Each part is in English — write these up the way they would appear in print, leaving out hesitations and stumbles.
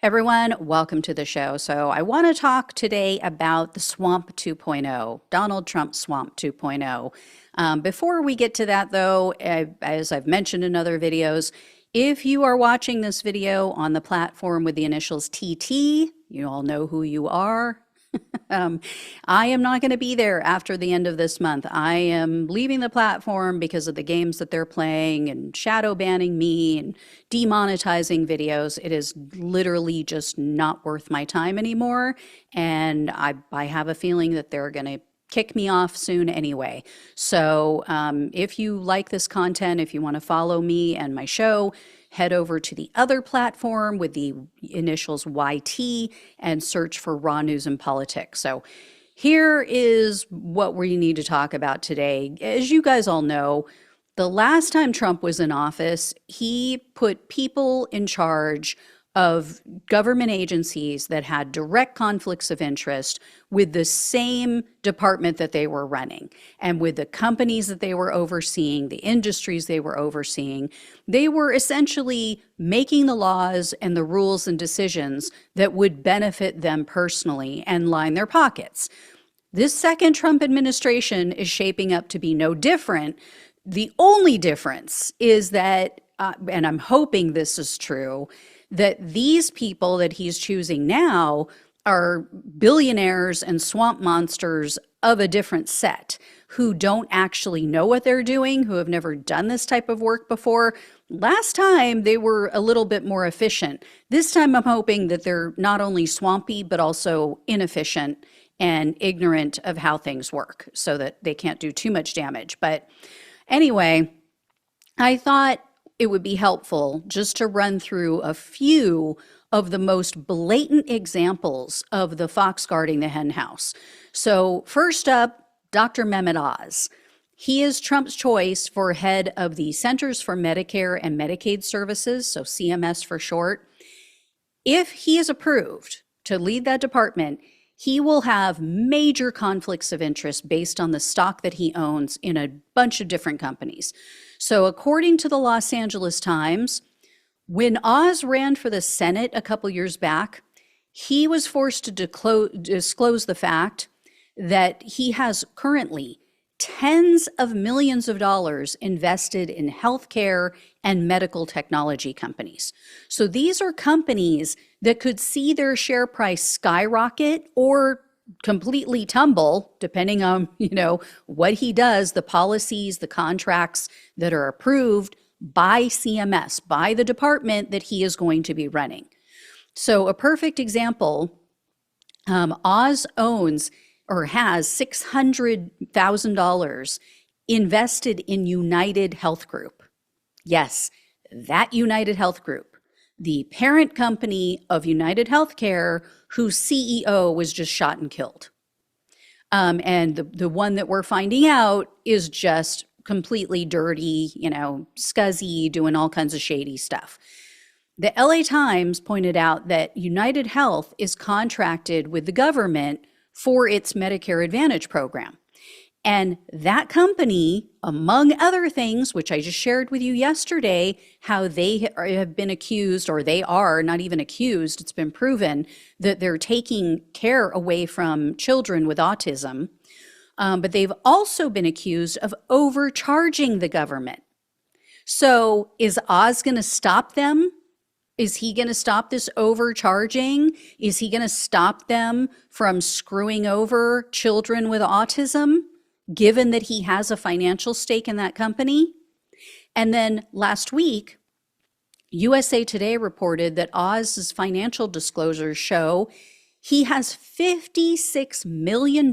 Everyone, welcome to the show. So, I want to talk today about the Swamp 2.0, Donald Trump Swamp 2.0. Before we get to that, though, as I've mentioned in other videos, if you are watching this video on the platform with the initials TT, you all know who you are. I am not going to be there after the end of this month. I am leaving the platform because of the games that they're playing and shadow banning me and demonetizing videos. It is literally just not worth my time anymore. And I have a feeling that they're going to kick me off soon anyway. So if you like this content, if you want to follow me and my show, head over to the other platform with the initials YT and search for Raw News and Politics. So here is what we need to talk about today. As you guys all know, the last time Trump was in office, he put people in charge of government agencies that had direct conflicts of interest with the same department that they were running and with the companies that they were overseeing, the industries they were overseeing. They were essentially making the laws and the rules and decisions that would benefit them personally and line their pockets. This second Trump administration is shaping up to be no different. The only difference is that, and I'm hoping this is true, that these people that he's choosing now are billionaires and swamp monsters of a different set who don't actually know what they're doing, who have never done this type of work before. Last time they were a little bit more efficient. This time I'm hoping that they're not only swampy, but also inefficient and ignorant of how things work so that they can't do too much damage. But anyway, I thought it would be helpful just to run through a few of the most blatant examples of the fox guarding the hen house. So first up, Dr. Mehmet Oz. He is Trump's choice for head of the Centers for Medicare and Medicaid Services, so CMS for short. If he is approved to lead that department, he will have major conflicts of interest based on the stock that he owns in a bunch of different companies. So according to the Los Angeles Times, when Oz ran for the Senate a couple years back, he was forced to disclose the fact that he has currently tens of millions of dollars invested in healthcare and medical technology companies. So these are companies that could see their share price skyrocket or completely tumble, depending on, what he does, the policies, the contracts that are approved by CMS, by the department that he is going to be running. So a perfect example, Oz owns or has $600,000 invested in United Health Group. Yes, that United Health Group, the parent company of United Healthcare, whose CEO was just shot and killed. And the one that we're finding out is just completely dirty, scuzzy, doing all kinds of shady stuff. The LA Times pointed out that United Health is contracted with the government for its Medicare Advantage program. And that company, among other things, which I just shared with you yesterday, how they have been accused, or they are not even accused, it's been proven that they're taking care away from children with autism. But they've also been accused of overcharging the government. So is Oz going to stop them? Is he going to stop this overcharging? Is he going to stop them from screwing over children with autism, given that he has a financial stake in that company? And then last week, USA Today reported that Oz's financial disclosures show he has $56 million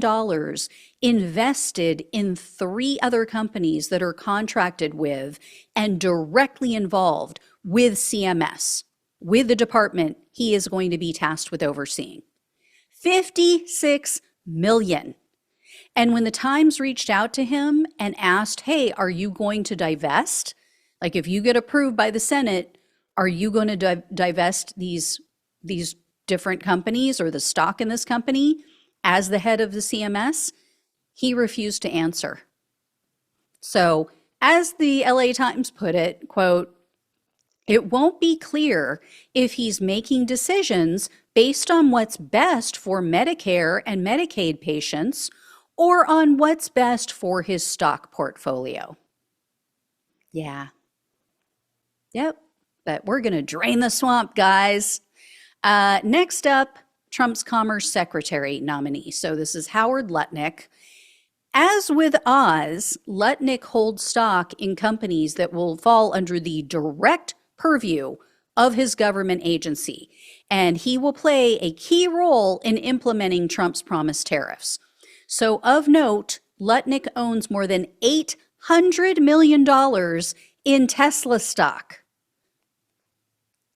invested in 3 other companies that are contracted with and directly involved with CMS, with the department he is going to be tasked with overseeing. 56 million. And when the Times reached out to him and asked, hey, are you going to divest? Like, if you get approved by the Senate, are you going to divest these different companies or the stock in this company as the head of the CMS? He refused to answer. So, as the LA Times put it, quote, It won't be clear if he's making decisions based on what's best for Medicare and Medicaid patients or on what's best for his stock portfolio. Yeah. Yep. But we're going to drain the swamp, guys. Next up, Trump's Commerce Secretary nominee. So this is Howard Lutnick. As with Oz, Lutnick holds stock in companies that will fall under the direct purview of his government agency, and he will play a key role in implementing Trump's promised tariffs. So of note, Lutnick owns more than $800 million in Tesla stock.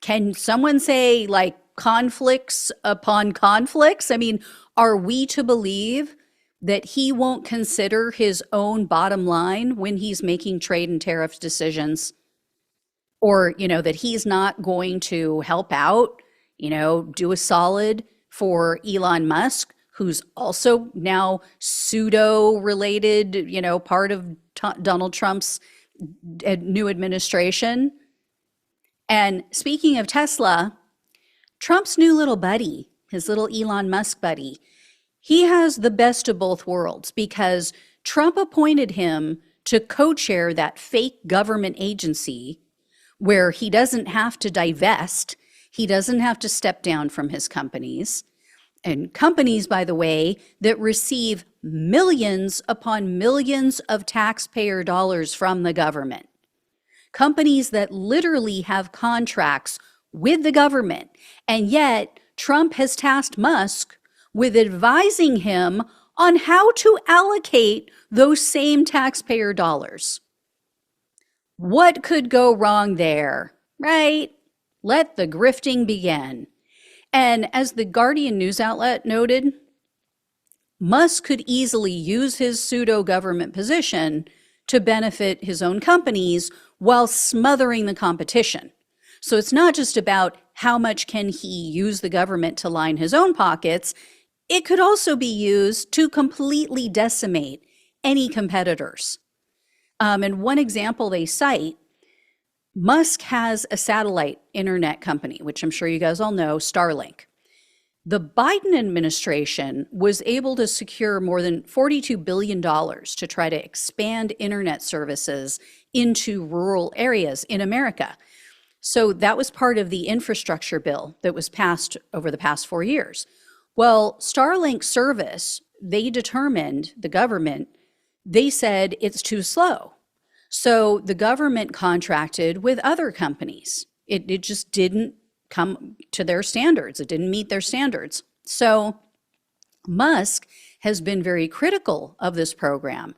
Can someone say, like, conflicts upon conflicts? I mean, are we to believe that he won't consider his own bottom line when he's making trade and tariff decisions? Or, that he's not going to help out, do a solid for Elon Musk, who's also now pseudo-related, part of Donald Trump's new administration. And speaking of Tesla, Trump's new little buddy, his little Elon Musk buddy, he has the best of both worlds because Trump appointed him to co-chair that fake government agency where he doesn't have to divest, he doesn't have to step down from his companies. And companies, by the way, that receive millions upon millions of taxpayer dollars from the government. Companies that literally have contracts with the government. And yet, Trump has tasked Musk with advising him on how to allocate those same taxpayer dollars. What could go wrong there, right? Let the grifting begin. And as the Guardian news outlet noted, Musk could easily use his pseudo-government position to benefit his own companies while smothering the competition. So it's not just about how much can he use the government to line his own pockets. It could also be used to completely decimate any competitors. And one example they cite, Musk has a satellite internet company, which I'm sure you guys all know, Starlink. The Biden administration was able to secure more than $42 billion to try to expand internet services into rural areas in America. So that was part of the infrastructure bill that was passed over the past 4 years. Well, Starlink service, they determined, the government, they said it's too slow. So the government contracted with other companies. It just didn't come to their standards. It didn't meet their standards. So Musk has been very critical of this program.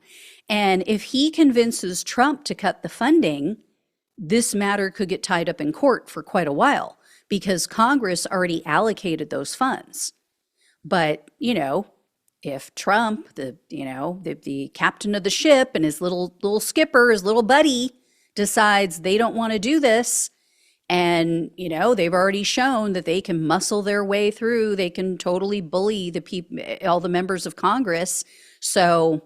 And if he convinces Trump to cut the funding, this matter could get tied up in court for quite a while because Congress already allocated those funds. But, if Trump, the captain of the ship and his little skipper, his little buddy, decides they don't want to do this, and, they've already shown that they can muscle their way through, they can totally bully the people, all the members of Congress. So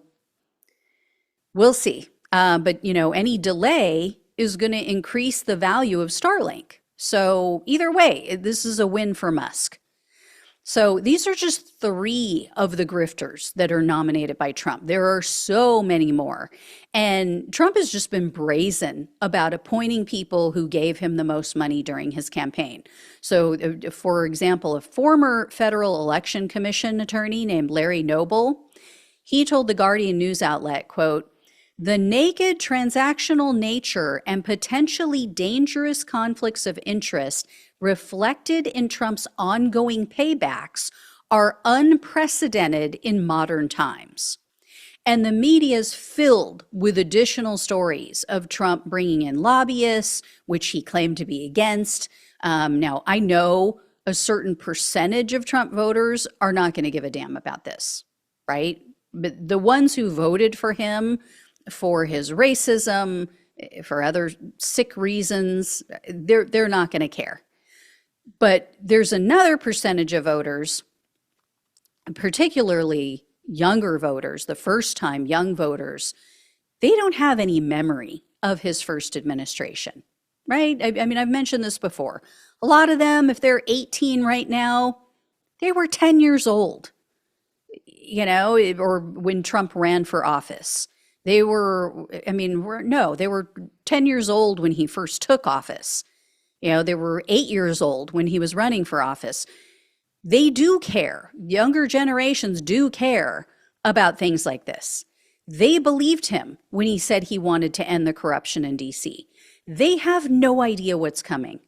we'll see. But, any delay is going to increase the value of Starlink. So either way, this is a win for Musk. So these are just 3 of the grifters that are nominated by Trump. There are so many more. And Trump has just been brazen about appointing people who gave him the most money during his campaign. So, for example, a former Federal Election Commission attorney named Larry Noble, he told the Guardian news outlet, quote, "The naked transactional nature and potentially dangerous conflicts of interest reflected in Trump's ongoing paybacks are unprecedented in modern times. And the media is filled with additional stories of Trump bringing in lobbyists, which he claimed to be against. Now, I know a certain percentage of Trump voters are not going to give a damn about this, right? But the ones who voted for him for his racism, for other sick reasons, they're not going to care. But there's another percentage of voters, particularly younger voters, the first-time young voters, they don't have any memory of his first administration. right? I mean, I've mentioned this before. A lot of them, if they're 18 right now, they were 10 years old, or when Trump ran for office. They were, I mean, no, they were 10 years old when he first took office. They were 8 years old when he was running for office. They do care. Younger generations do care about things like this. They believed him when he said he wanted to end the corruption in DC. They have no idea what's coming.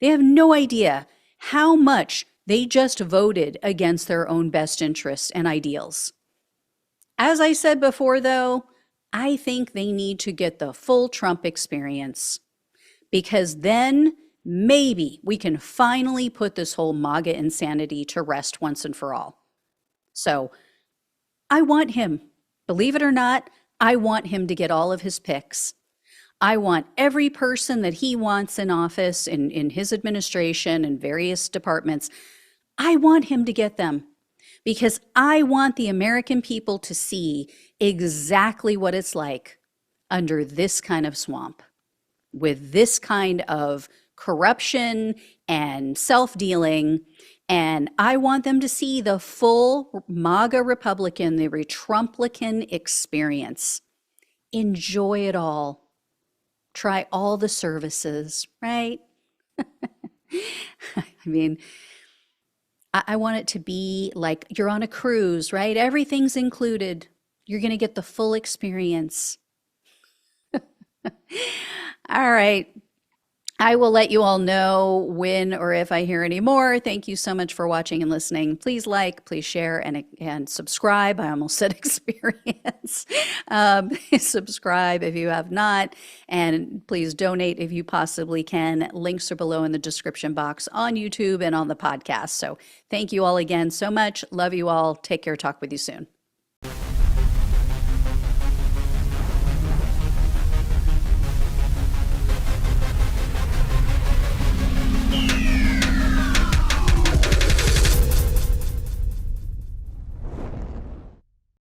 They have no idea how much they just voted against their own best interests and ideals. As I said before, though, I think they need to get the full Trump experience, because then maybe we can finally put this whole MAGA insanity to rest once and for all. So I want him, believe it or not, I want him to get all of his picks. I want every person that he wants in office, in his administration and various departments, I want him to get them, because I want the American people to see exactly what it's like under this kind of swamp, with this kind of corruption and self-dealing. And I want them to see the full MAGA Republican, the Trumplican experience. Enjoy it all. Try all the services, right? I mean, I want it to be like you're on a cruise, right? Everything's included. You're going to get the full experience. All right. I will let you all know when or if I hear any more. Thank you so much for watching and listening. Please like, please share, and subscribe. I almost said experience. Subscribe if you have not, and please donate if you possibly can. Links are below in the description box on YouTube and on the podcast. So thank you all again so much. Love you all. Take care. Talk with you soon.